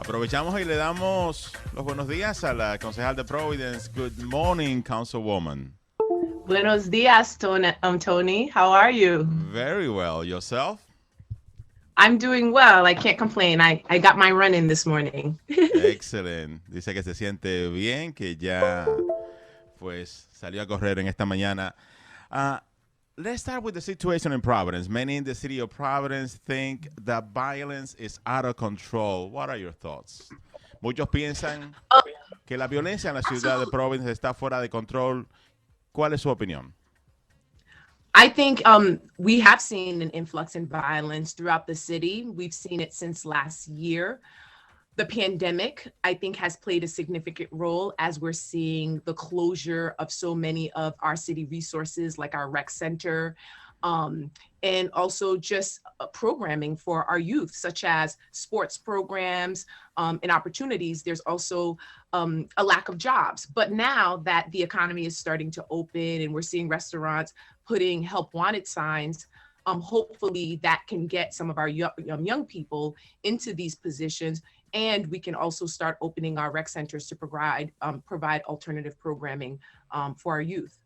Aprovechamos y le damos los buenos días a la concejal de Providence. Good morning, Councilwoman. Buenos dias, Tony. How are you? Very well. Yourself? I'm doing well. I can't complain. I got my run in this morning. Excellent. Dice que se siente bien, que ya pues salió a correr en esta mañana. Uh, let's start with the situation in Providence. Many in the city of Providence think that violence is out of control. What are your thoughts? Muchos piensan que la violencia en la ciudad de Providence está fuera de control. ¿Cuál es su opinión? I think we have seen an influx in violence throughout the city. We've seen it since last year. The pandemic, I think, has played a significant role as we're seeing the closure of so many of our city resources, like our rec center, and also just programming for our youth, such as sports programs and opportunities. There's also a lack of jobs. But now that the economy is starting to open and we're seeing restaurants putting help wanted signs, hopefully that can get some of our young people into these positions. And we can also start opening our rec centers to provide alternative programming for our youth.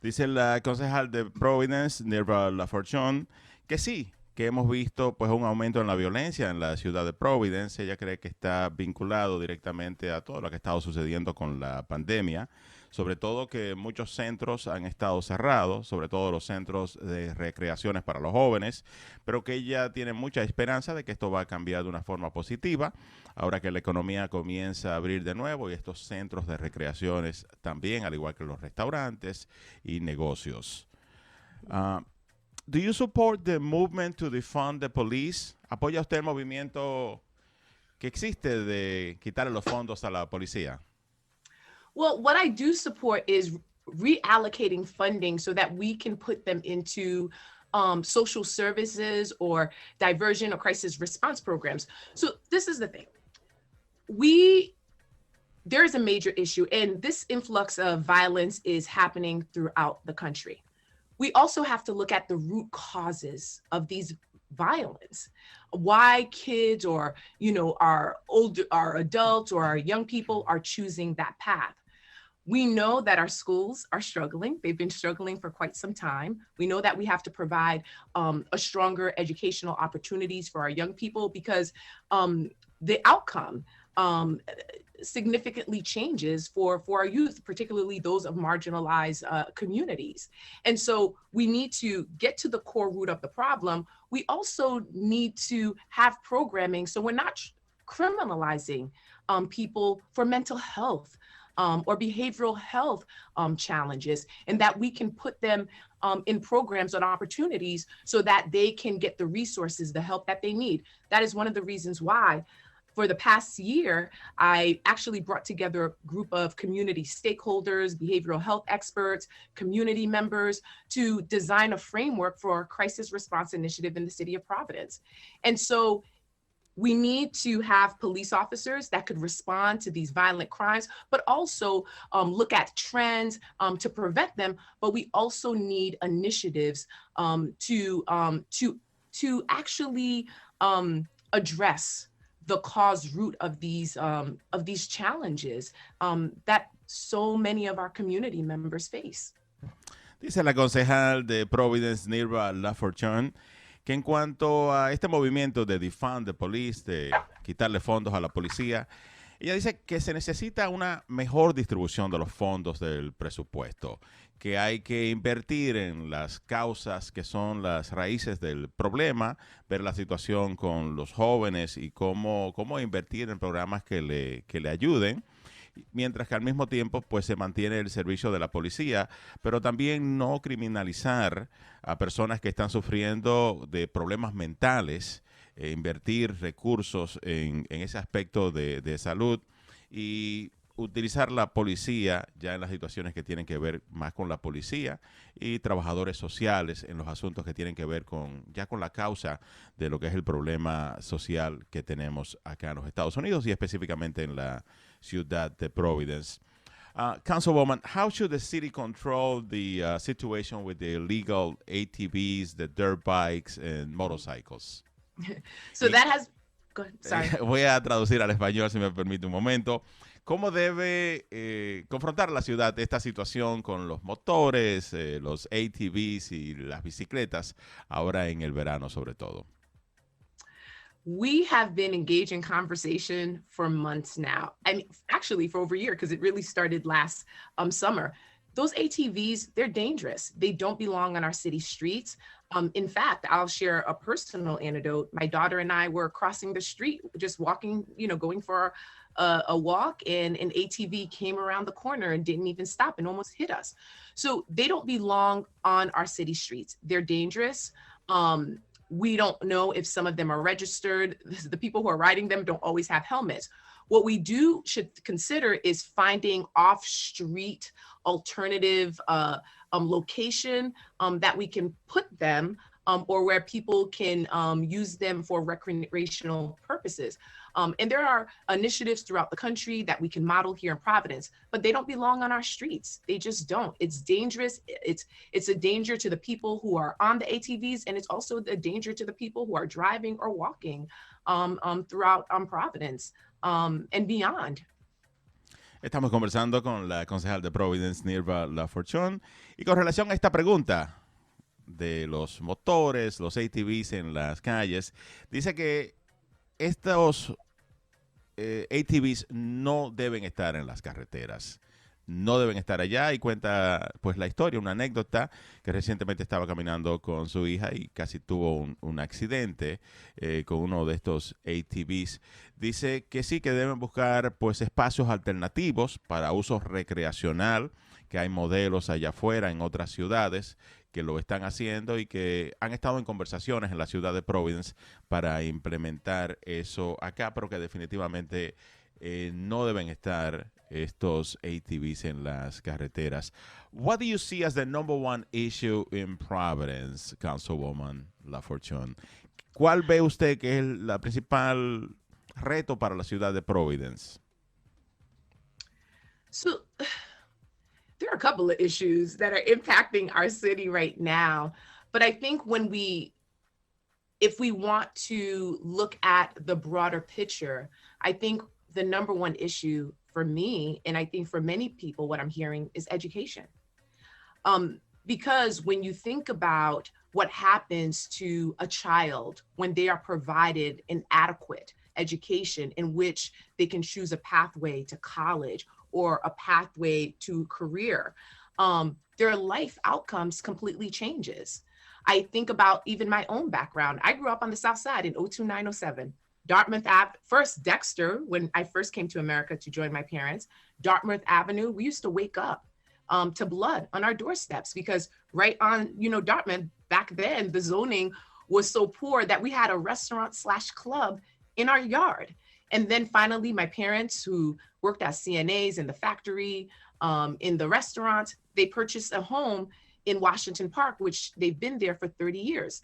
Dice la concejal de Providence, Nirva Lafortune, que sí, que hemos visto pues un aumento en la violencia en la ciudad de Providence. Ella cree que está vinculado directamente a todo lo que ha estado sucediendo con la pandemia, sobre todo que muchos centros han estado cerrados, sobre todo los centros de recreaciones para los jóvenes, pero que ella tiene mucha esperanza de que esto va a cambiar de una forma positiva, ahora que la economía comienza a abrir de nuevo y estos centros de recreaciones también, al igual que los restaurantes y negocios. Do you support the movement to defund the police? ¿Apoya usted el movimiento que existe de quitarle los fondos a la policía? Well, what I do support is reallocating funding so that we can put them into social services or diversion or crisis response programs. So this is the thing. There is a major issue, and this influx of violence is happening throughout the country. We also have to look at the root causes of these violence, why kids or our adults or our young people are choosing that path. We know that our schools are struggling. They've been struggling for quite some time. We know that we have to provide a stronger educational opportunities for our young people because the outcome significantly changes for our youth, particularly those of marginalized communities. And so we need to get to the core root of the problem. We also need to have programming so we're not criminalizing people for mental health or behavioral health challenges, and that we can put them in programs and opportunities so that they can get the resources, the help that they need. That is one of the reasons why for the past year, I actually brought together a group of community stakeholders, behavioral health experts, community members to design a framework for a crisis response initiative in the city of Providence. And so we need to have police officers that could respond to these violent crimes, but also look at trends to prevent them. But we also need initiatives to actually address the cause root of these challenges that so many of our community members face. Dice la concejal de Providence, Nirva Lafortune, que en cuanto a este movimiento de defund the police, de quitarle fondos a la policía, ella dice que se necesita una mejor distribución de los fondos del presupuesto, que hay que invertir en las causas que son las raíces del problema, ver la situación con los jóvenes y cómo invertir en programas que le ayuden, mientras que al mismo tiempo pues se mantiene el servicio de la policía, pero también no criminalizar a personas que están sufriendo de problemas mentales, invertir recursos en ese aspecto de salud y utilizar la policía ya en las situaciones que tienen que ver más con la policía y trabajadores sociales en los asuntos que tienen que ver con la causa de lo que es el problema social que tenemos acá en los Estados Unidos y específicamente en la ciudad de Providence. Councilwoman, how should the city control the situation with the illegal ATVs, the dirt bikes, and motorcycles? So that has Go ahead. Sorry. Voy a traducir al español, si me permite un momento. ¿Cómo debe confrontar la ciudad esta situación con los motores, los ATVs y las bicicletas, ahora en el verano sobre todo? We have been engaged in conversation for months now. I mean, actually for over a year, because it really started last summer. Those ATVs, they're dangerous. They don't belong on our city streets. In fact, I'll share a personal anecdote. My daughter and I were crossing the street, just walking, going for a walk, and an ATV came around the corner and didn't even stop and almost hit us. So they don't belong on our city streets. They're dangerous. We don't know if some of them are registered. The people who are riding them don't always have helmets. What we should consider is finding off-street alternative location that we can put them or where people can use them for recreational purposes. And there are initiatives throughout the country that we can model here in Providence, but they don't belong on our streets. They just don't. It's dangerous. It's a danger to the people who are on the ATVs, and it's also a danger to the people who are driving or walking throughout Providence and beyond. Estamos conversando con la concejal de Providence, Nirva Lafortune, y con relación a esta pregunta de los motores, los ATVs en las calles, dice que estos ATVs no deben estar en las carreteras, no deben estar allá, y cuenta pues la historia, una anécdota, que recientemente estaba caminando con su hija y casi tuvo un accidente con uno de estos ATVs. Dice que sí, que deben buscar pues espacios alternativos para uso recreacional, que hay modelos allá afuera en otras ciudades que lo están haciendo y que han estado en conversaciones en la ciudad de Providence para implementar eso acá, pero que definitivamente no deben estar estos ATVs en las carreteras. What do you see as the number one issue in Providence, Councilwoman Lafortune? ¿Cuál ve usted que es la principal reto para la ciudad de Providence? So there are a couple of issues that are impacting our city right now. But I think if we want to look at the broader picture, I think the number one issue for me, and I think for many people, what I'm hearing is education. Because when you think about what happens to a child when they are provided an adequate education in which they can choose a pathway to college or a pathway to career, their life outcomes completely changes. I think about even my own background. I grew up on the South Side in 02907. Dartmouth Ave, first Dexter, when I first came to America to join my parents, Dartmouth Avenue, we used to wake up to blood on our doorsteps because right on, Dartmouth, back then, the zoning was so poor that we had a restaurant/club in our yard. And then finally, my parents, who worked as CNAs in the factory, in the restaurant, they purchased a home in Washington Park, which they've been there for 30 years.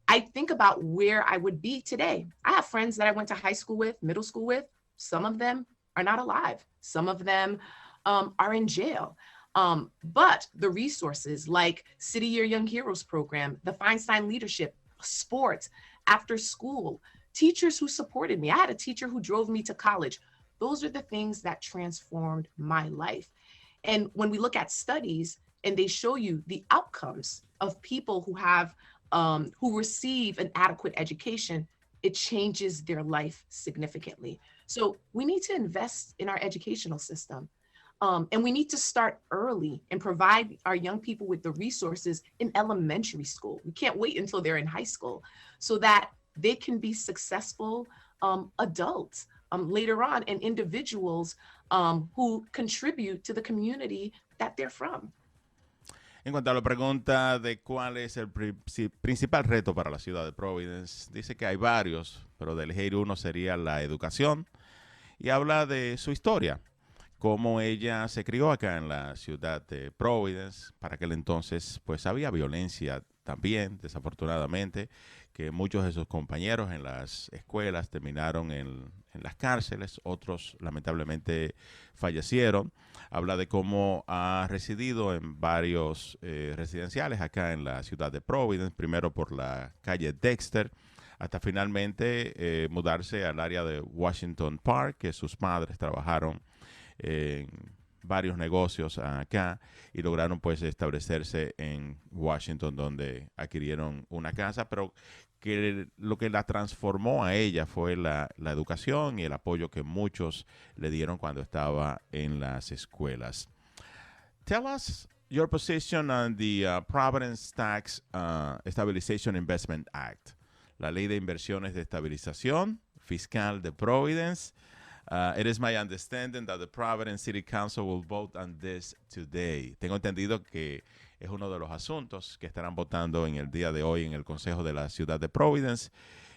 I think about where I would be today. I have friends that I went to high school with, middle school with. Some of them are not alive. Some of them are in jail. But the resources like City Year Young Heroes program, the Feinstein Leadership, sports, after school, teachers who supported me. I had a teacher who drove me to college. Those are the things that transformed my life. And when we look at studies and they show you the outcomes of people who have who receive an adequate education, it changes their life significantly. So we need to invest in our educational system. And we need to start early and provide our young people with the resources in elementary school. We can't wait until they're in high school so that they can be successful adults later on and individuals who contribute to the community that they're from. En cuanto a la pregunta de cuál es el principal reto para la ciudad de Providence, dice que hay varios, pero de elegir uno sería la educación, y habla de su historia, cómo ella se crió acá en la ciudad de Providence. Para aquel entonces pues había violencia también, desafortunadamente, que muchos de sus compañeros en las escuelas terminaron en las cárceles, otros lamentablemente fallecieron. Habla de cómo ha residido en varios residenciales acá en la ciudad de Providence, primero por la calle Dexter, hasta finalmente mudarse al área de Washington Park, que sus padres trabajaron en varios negocios acá y lograron pues establecerse en Washington, donde adquirieron una casa, pero que lo que la transformó a ella fue la educación y el apoyo que muchos le dieron cuando estaba en las escuelas. Tell us your position on the Providence Tax Stabilization Investment Act, la ley de inversiones de estabilización fiscal de Providence. It is my understanding that the Providence City Council will vote on this today. Tengo entendido que es uno de los asuntos que estarán votando en el día de hoy en el Consejo de la Ciudad de Providence.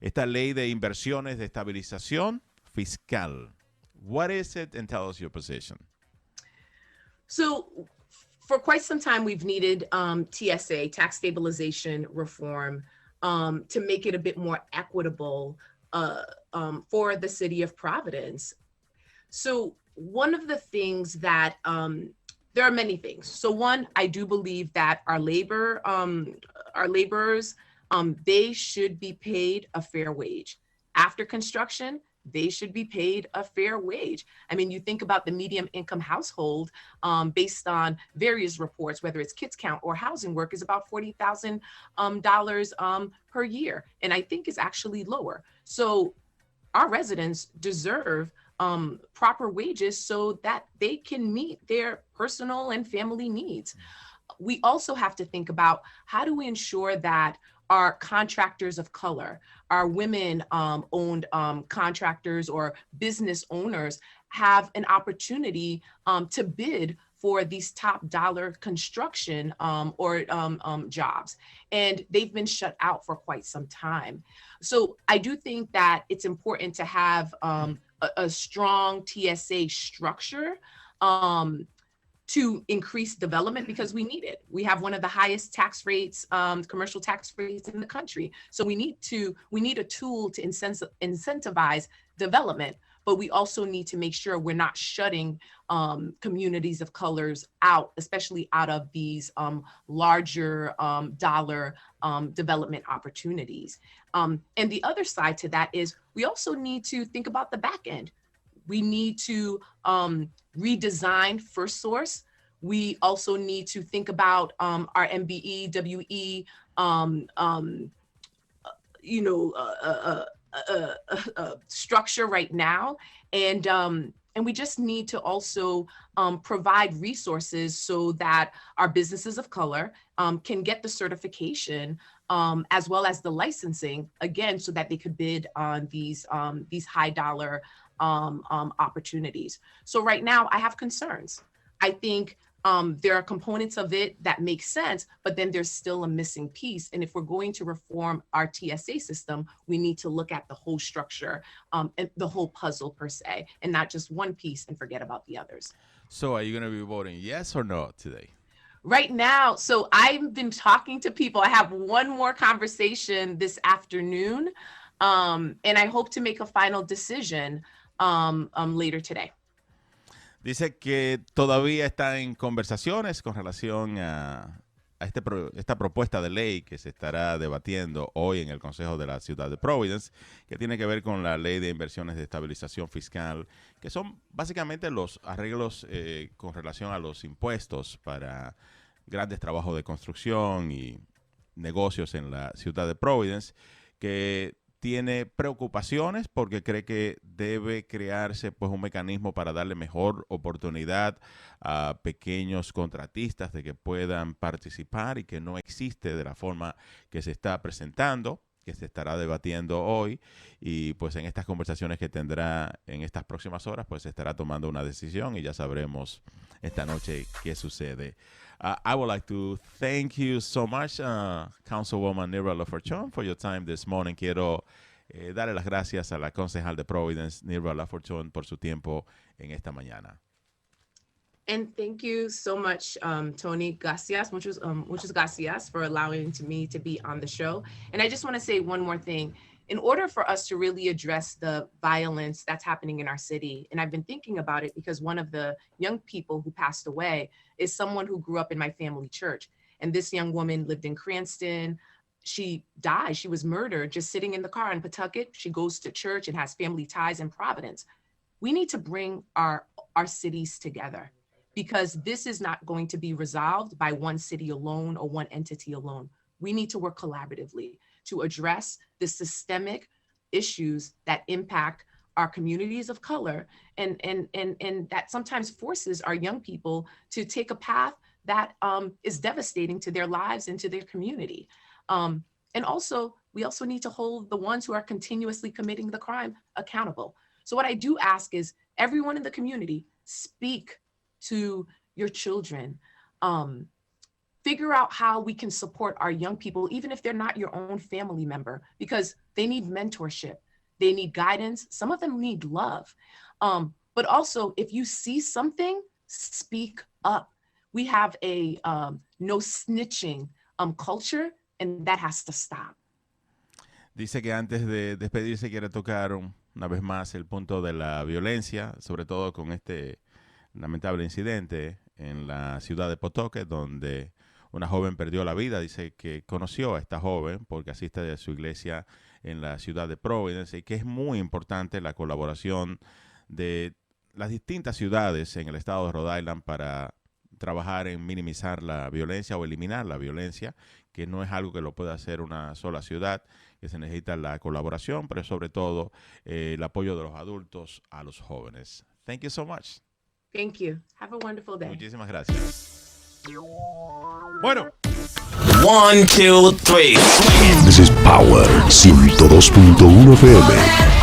Esta ley de inversiones de estabilización fiscal. What is it, and tell us your position. So for quite some time, we've needed TSA, tax stabilization reform, to make it a bit more equitable for the city of Providence. So one of the things that, there are many things. So one, I do believe that our laborers, they should be paid a fair wage. After construction, they should be paid a fair wage. I mean, you think about the medium income household, based on various reports, whether it's kids count or housing work, is about $40,000 per year. And I think is actually lower. So our residents deserve proper wages so that they can meet their personal and family needs. We also have to think about how do we ensure that our contractors of color, our women-owned contractors or business owners have an opportunity to bid for these top dollar construction jobs. And they've been shut out for quite some time. So I do think that it's important to have a strong TSA structure to increase development, because we need it. We have one of the highest tax rates, commercial tax rates in the country. So we need a tool to incentivize development, but we also need to make sure we're not shutting communities of colors out, especially out of these larger dollar development opportunities. And the other side to that is we also need to think about the back end. We need to redesign First Source. We also need to think about our MBE, WE, structure right now. And we just need to also provide resources so that our businesses of color can get the certification as well as the licensing, again, so that they could bid on these high dollar opportunities. So right now I have concerns. I think there are components of it that make sense, but then there's still a missing piece. And if we're going to reform our TSA system, we need to look at the whole structure and the whole puzzle per se, and not just one piece and forget about the others. So are you going to be voting yes or no today? Right now, so I've been talking to people. I have one more conversation this afternoon, and I hope to make a final decision later today. Dice que todavía está en conversaciones con relación a esta propuesta de ley que se estará debatiendo hoy en el Consejo de la Ciudad de Providence, que tiene que ver con la ley de inversiones de estabilización fiscal, que son básicamente los arreglos con relación a los impuestos para grandes trabajos de construcción y negocios en la Ciudad de Providence, que tiene preocupaciones porque cree que debe crearse pues un mecanismo para darle mejor oportunidad a pequeños contratistas de que puedan participar, y que no existe de la forma que se está presentando, que se estará debatiendo hoy, y pues en estas conversaciones que tendrá en estas próximas horas pues se estará tomando una decisión y ya sabremos esta noche qué sucede. I would like to thank you so much, Councilwoman Nirva Lafortune, for your time this morning. Quiero darle las gracias a la concejal de Providence, Nirva Lafortune, por su tiempo en esta mañana. And thank you so much, Tony. Gracias, muchas gracias for allowing me to be on the show. And I just want to say one more thing. In order for us to really address the violence that's happening in our city, and I've been thinking about it because one of the young people who passed away is someone who grew up in my family church. And this young woman lived in Cranston. she died. She was murdered just sitting in the car in Pawtucket. She goes to church and has family ties in Providence. We need to bring our cities together, because this is not going to be resolved by one city alone or one entity alone. We need to work collaboratively to address the systemic issues that impact our communities of color, and that sometimes forces our young people to take a path that is devastating to their lives and to their community. And also, we also need to hold the ones who are continuously committing the crime accountable. So what I do ask is, everyone in the community, speak to your children. Figure out how we can support our young people, even if they're not your own family member, because they need mentorship, they need guidance, some of them need love. But also, if you see something, speak up. We have a no snitching culture, and that has to stop. Dice que antes de despedirse quiere tocar una vez más el punto de la violencia, sobre todo con este lamentable incidente en la ciudad de Pawtucket, donde una joven perdió la vida. Dice que conoció a esta joven porque asiste a su iglesia en la ciudad de Providence, y que es muy importante la colaboración de las distintas ciudades en el estado de Rhode Island para trabajar en minimizar la violencia o eliminar la violencia, que no es algo que lo pueda hacer una sola ciudad, que se necesita la colaboración, pero sobre todo el apoyo de los adultos a los jóvenes. Thank you so much. Thank you. Have a wonderful day. Muchísimas gracias. Bueno. 1, 2, 3. This is Power 102.1 FM.